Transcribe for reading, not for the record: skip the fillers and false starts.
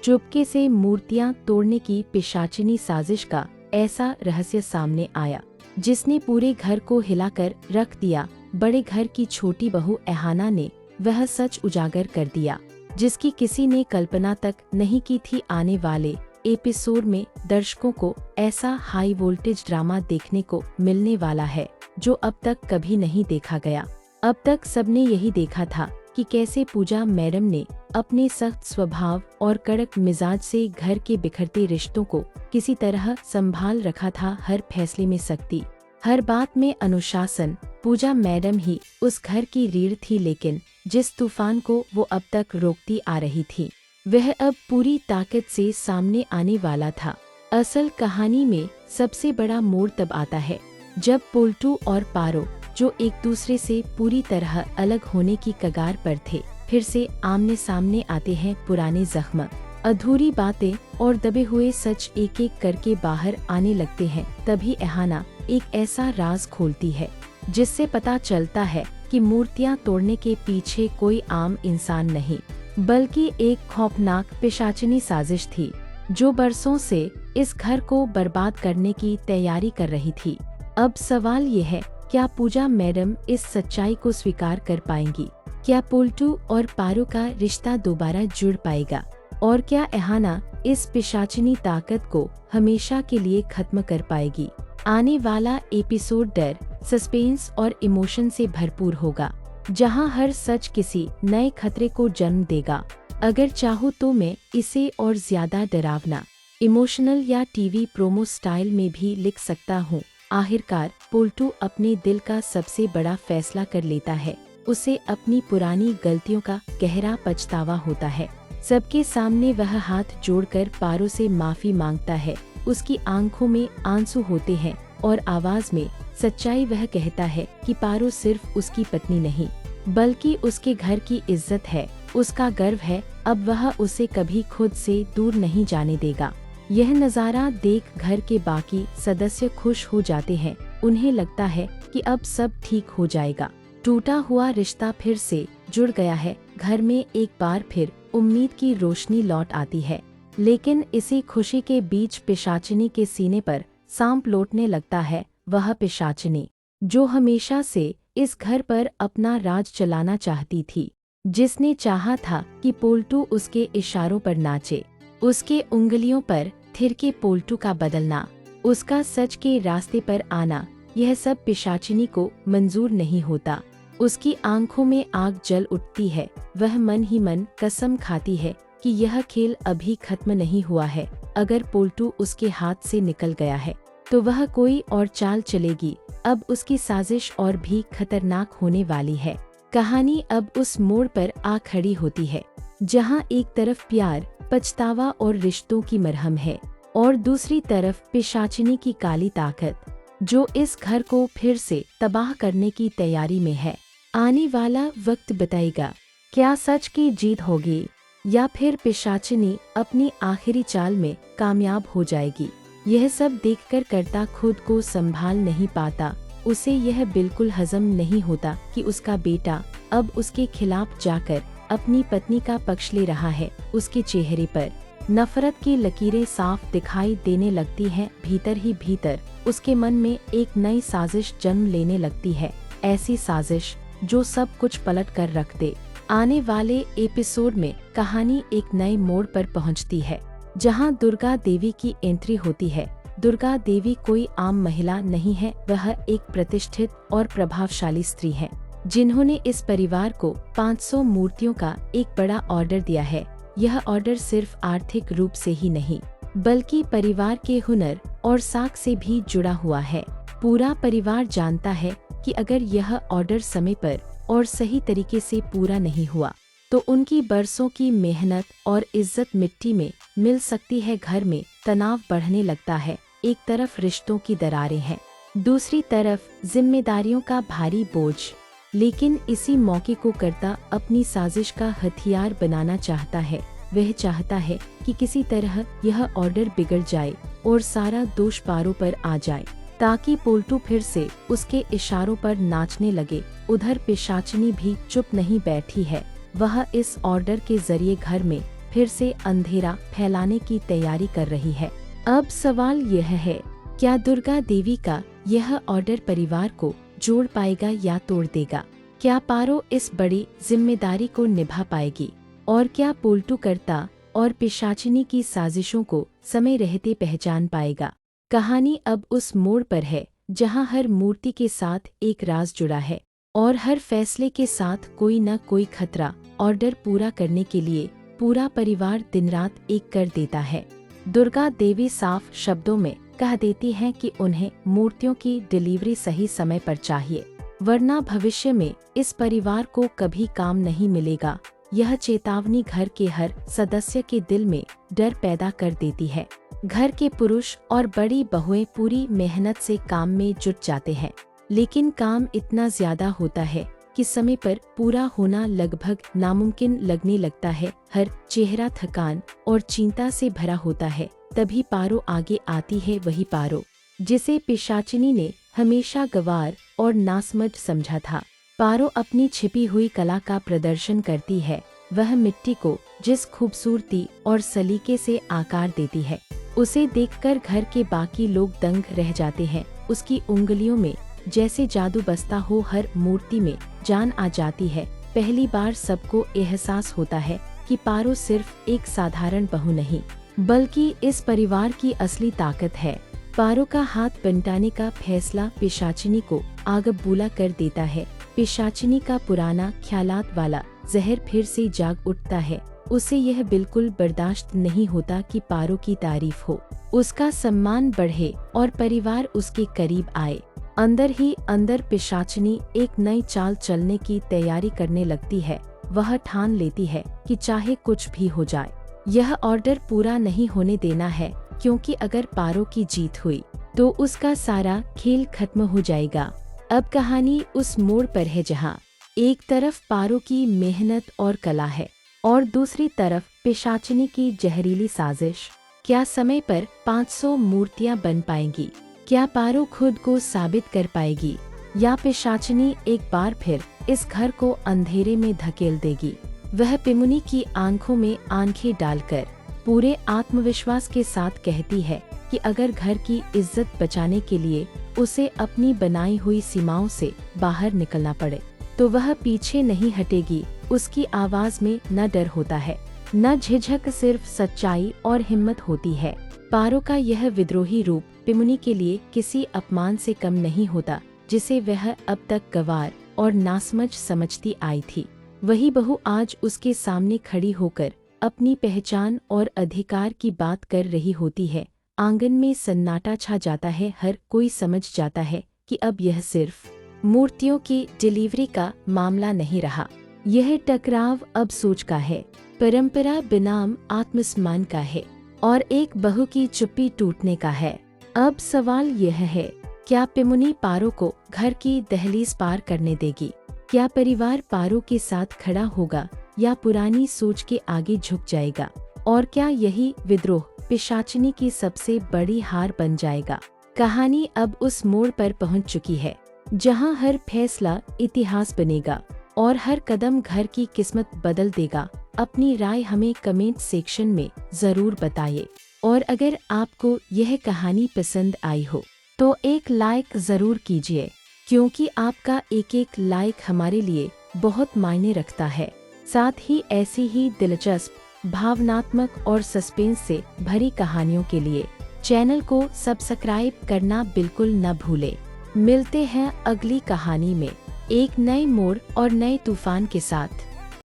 चुपके से मूर्तियां तोड़ने की पिशाचिनी साजिश का ऐसा रहस्य सामने आया जिसने पूरे घर को हिलाकर रख दिया। बड़े घर की छोटी बहू एहाना ने वह सच उजागर कर दिया जिसकी किसी ने कल्पना तक नहीं की थी। आने वाले एपिसोड में दर्शकों को ऐसा हाई वोल्टेज ड्रामा देखने को मिलने वाला है जो अब तक कभी नहीं देखा गया। अब तक सबने यही देखा था कि कैसे पूजा मैडम ने अपने सख्त स्वभाव और कड़क मिजाज से घर के बिखरते रिश्तों को किसी तरह संभाल रखा था। हर फैसले में सख्ती, हर बात में अनुशासन। पूजा मैडम ही उस घर की रीढ़ थी, लेकिन जिस तूफान को वो अब तक रोकती आ रही थी वह अब पूरी ताकत से सामने आने वाला था। असल कहानी में सबसे बड़ा मोड़ तब आता है जब पोल्टू और पारो, जो एक दूसरे से पूरी तरह अलग होने की कगार पर थे, फिर से आमने सामने आते हैं। पुराने जख्म, अधूरी बातें और दबे हुए सच एक एक करके बाहर आने लगते हैं। तभी एहाना एक ऐसा राज खोलती है जिससे पता चलता है कि मूर्तियां तोड़ने के पीछे कोई आम इंसान नहीं बल्कि एक खौफनाक पिशाचिनी साजिश थी जो बरसों से इस घर को बर्बाद करने की तैयारी कर रही थी। अब सवाल ये है, क्या पूजा मैडम इस सच्चाई को स्वीकार कर पाएंगी? क्या पोल्टू और पारो का रिश्ता दोबारा जुड़ पाएगा? और क्या एहाना इस पिशाचिनी ताकत को हमेशा के लिए खत्म कर पाएगी? आने वाला एपिसोड डर, सस्पेंस और इमोशन से भरपूर होगा, जहां हर सच किसी नए खतरे को जन्म देगा। अगर चाहूँ तो मैं इसे और ज्यादा डरावना, इमोशनल या टीवी प्रोमो स्टाइल में भी लिख सकता हूँ। आखिरकार पोल्टू अपने दिल का सबसे बड़ा फैसला कर लेता है। उसे अपनी पुरानी गलतियों का गहरा पछतावा होता है। सबके सामने वह हाथ जोड़कर पारो से माफी मांगता है। उसकी आंखों में आंसू होते हैं और आवाज में सच्चाई। वह कहता है कि पारो सिर्फ उसकी पत्नी नहीं बल्कि उसके घर की इज्जत है, उसका गर्व है। अब वह उसे कभी खुद से दूर नहीं जाने देगा। यह नज़ारा देख घर के बाकी सदस्य खुश हो जाते हैं। उन्हें लगता है कि अब सब ठीक हो जाएगा। टूटा हुआ रिश्ता फिर से जुड़ गया है। घर में एक बार फिर उम्मीद की रोशनी लौट आती है। लेकिन इसी खुशी के बीच पिशाचिनी के सीने पर सांप लौटने लगता है। वह पिशाचिनी जो हमेशा से इस घर पर अपना राज चलाना चाहती थी, जिसने चाहा था कि पोल्टू उसके इशारों पर नाचे, उसके उंगलियों पर थिरके पोल्टू का बदलना, उसका सच के रास्ते पर आना, यह सब पिशाचिनी को मंजूर नहीं होता। उसकी आंखों में आग जल उठती है। वह मन ही मन कसम खाती है कि यह खेल अभी खत्म नहीं हुआ है। अगर पोल्टू उसके हाथ से निकल गया है तो वह कोई और चाल चलेगी। अब उसकी साजिश और भी खतरनाक होने वाली है। कहानी अब उस मोड़ पर आ खड़ी होती है जहां एक तरफ प्यार, पछतावा और रिश्तों की मरहम है और दूसरी तरफ पिशाचिनी की काली ताकत जो इस घर को फिर से तबाह करने की तैयारी में है। आने वाला वक्त बताएगा, क्या सच की जीत होगी या फिर पिशाचिनी अपनी आखिरी चाल में कामयाब हो जाएगी। यह सब देखकर कर्ता खुद को संभाल नहीं पाता। उसे यह बिल्कुल हजम नहीं होता कि उसका बेटा अब उसके खिलाफ जाकर अपनी पत्नी का पक्ष ले रहा है। उसके चेहरे पर नफरत की लकीरें साफ दिखाई देने लगती हैं। भीतर ही भीतर उसके मन में एक नई साजिश जन्म लेने लगती है, ऐसी साजिश जो सब कुछ पलट कर रख दे। आने वाले एपिसोड में कहानी एक नए मोड़ पर पहुंचती है जहां दुर्गा देवी की एंट्री होती है। दुर्गा देवी कोई आम महिला नहीं है, वह एक प्रतिष्ठित और प्रभावशाली स्त्री है जिन्होंने इस परिवार को 500 मूर्तियों का एक बड़ा ऑर्डर दिया है। यह ऑर्डर सिर्फ आर्थिक रूप से ही नहीं बल्कि परिवार के हुनर और साख से भी जुड़ा हुआ है। पूरा परिवार जानता है कि अगर यह ऑर्डर समय पर और सही तरीके से पूरा नहीं हुआ तो उनकी बरसों की मेहनत और इज्जत मिट्टी में मिल सकती है। घर में तनाव बढ़ने लगता है। एक तरफ रिश्तों की दरारें हैं, दूसरी तरफ जिम्मेदारियों का भारी बोझ। लेकिन इसी मौके को कर्ता अपनी साजिश का हथियार बनाना चाहता है। वह चाहता है कि किसी तरह यह ऑर्डर बिगड़ जाए और सारा दोष पारो पर आ जाए ताकि पोल्टू फिर से उसके इशारों पर नाचने लगे। उधर पिशाचिनी भी चुप नहीं बैठी है। वह इस ऑर्डर के जरिए घर में फिर से अंधेरा फैलाने की तैयारी कर रही है। अब सवाल यह है, क्या दुर्गा देवी का यह ऑर्डर परिवार को जोड़ पाएगा या तोड़ देगा? क्या पारो इस बड़ी जिम्मेदारी को निभा पाएगी? और क्या पोल्टूकर्ता और पिशाचिनी की साजिशों को समय रहते पहचान पाएगा? कहानी अब उस मोड़ पर है जहां हर मूर्ति के साथ एक राज जुड़ा है और हर फैसले के साथ कोई न कोई खतरा। ऑर्डर पूरा करने के लिए पूरा परिवार दिन रात एक कर देता है। दुर्गा देवी साफ शब्दों में कह देती हैं कि उन्हें मूर्तियों की डिलीवरी सही समय पर चाहिए, वरना भविष्य में इस परिवार को कभी काम नहीं मिलेगा। यह चेतावनी घर के हर सदस्य के दिल में डर पैदा कर देती है। घर के पुरुष और बड़ी बहुएं पूरी मेहनत से काम में जुट जाते हैं, लेकिन काम इतना ज्यादा होता है कि समय पर पूरा होना लगभग नामुमकिन लगने लगता है। हर चेहरा थकान और चिंता से भरा होता है। तभी पारो आगे आती है, वही पारो जिसे पिशाचिनी ने हमेशा गंवार और नासमझ समझा था। पारो अपनी छिपी हुई कला का प्रदर्शन करती है। वह मिट्टी को जिस खूबसूरती और सलीके से आकार देती है, उसे देखकर घर के बाकी लोग दंग रह जाते हैं। उसकी उंगलियों में जैसे जादू बसता हो, हर मूर्ति में जान आ जाती है। पहली बार सबको एहसास होता है कि पारो सिर्फ एक साधारण बहू नहीं, बल्कि इस परिवार की असली ताकत है। पारो का हाथ बंटाने का फैसला पिशाचिनी को आगबूला कर देता है। पिशाचिनी का पुराना ख्यालात वाला जहर फिर से जाग उठता है। उसे यह बिल्कुल बर्दाश्त नहीं होता कि पारो की तारीफ हो, उसका सम्मान बढ़े और परिवार उसके करीब आए। अंदर ही अंदर पिशाचिनी एक नई चाल चलने की तैयारी करने लगती है। वह ठान लेती है कि चाहे कुछ भी हो जाए, यह ऑर्डर पूरा नहीं होने देना है, क्योंकि अगर पारो की जीत हुई तो उसका सारा खेल खत्म हो जाएगा। अब कहानी उस मोड़ पर है जहां एक तरफ पारो की मेहनत और कला है और दूसरी तरफ पिशाचिनी की जहरीली साजिश। क्या समय पर 500 मूर्तियां बन पाएंगी? क्या पारो खुद को साबित कर पाएगी, या पिशाचिनी एक बार फिर इस घर को अंधेरे में धकेल देगी? वह पिमुनी की आंखों में आंखें डालकर पूरे आत्मविश्वास के साथ कहती है कि अगर घर की इज्जत बचाने के लिए उसे अपनी बनाई हुई सीमाओं से बाहर निकलना पड़े, तो वह पीछे नहीं हटेगी। उसकी आवाज में न डर होता है, न झिझक, सिर्फ सच्चाई और हिम्मत होती है। पारो का यह विद्रोही रूप पिमुनी के लिए किसी अपमान से कम नहीं होता, जिसे वह अब तक गंवार और नासमझ समझती आई थी। वही बहू आज उसके सामने खड़ी होकर अपनी पहचान और अधिकार की बात कर रही होती है। आंगन में सन्नाटा छा जाता है। हर कोई समझ जाता है कि अब यह सिर्फ मूर्तियों की डिलीवरी का मामला नहीं रहा। यह टकराव अब सोच का है, परंपरा बनाम आत्मसम्मान का है और एक बहू की चुप्पी टूटने का है। अब सवाल यह है, क्या पिमुनी पारो को घर की दहलीज पार करने देगी? क्या परिवार पारो के साथ खड़ा होगा या पुरानी सोच के आगे झुक जाएगा? और क्या यही विद्रोह पिशाचिनी की सबसे बड़ी हार बन जाएगा? कहानी अब उस मोड़ पर पहुंच चुकी है जहां हर फैसला इतिहास बनेगा और हर कदम घर की किस्मत बदल देगा। अपनी राय हमें कमेंट सेक्शन में जरूर बताइए और अगर आपको यह कहानी पसंद आई हो तो एक लाइक जरूर कीजिए, क्योंकि आपका एक एक लाइक हमारे लिए बहुत मायने रखता है। साथ ही ऐसी ही दिलचस्प, भावनात्मक और सस्पेंस से भरी कहानियों के लिए चैनल को सब्सक्राइब करना बिल्कुल न भूलें। मिलते हैं अगली कहानी में एक नए मोड़ और नए तूफान के साथ।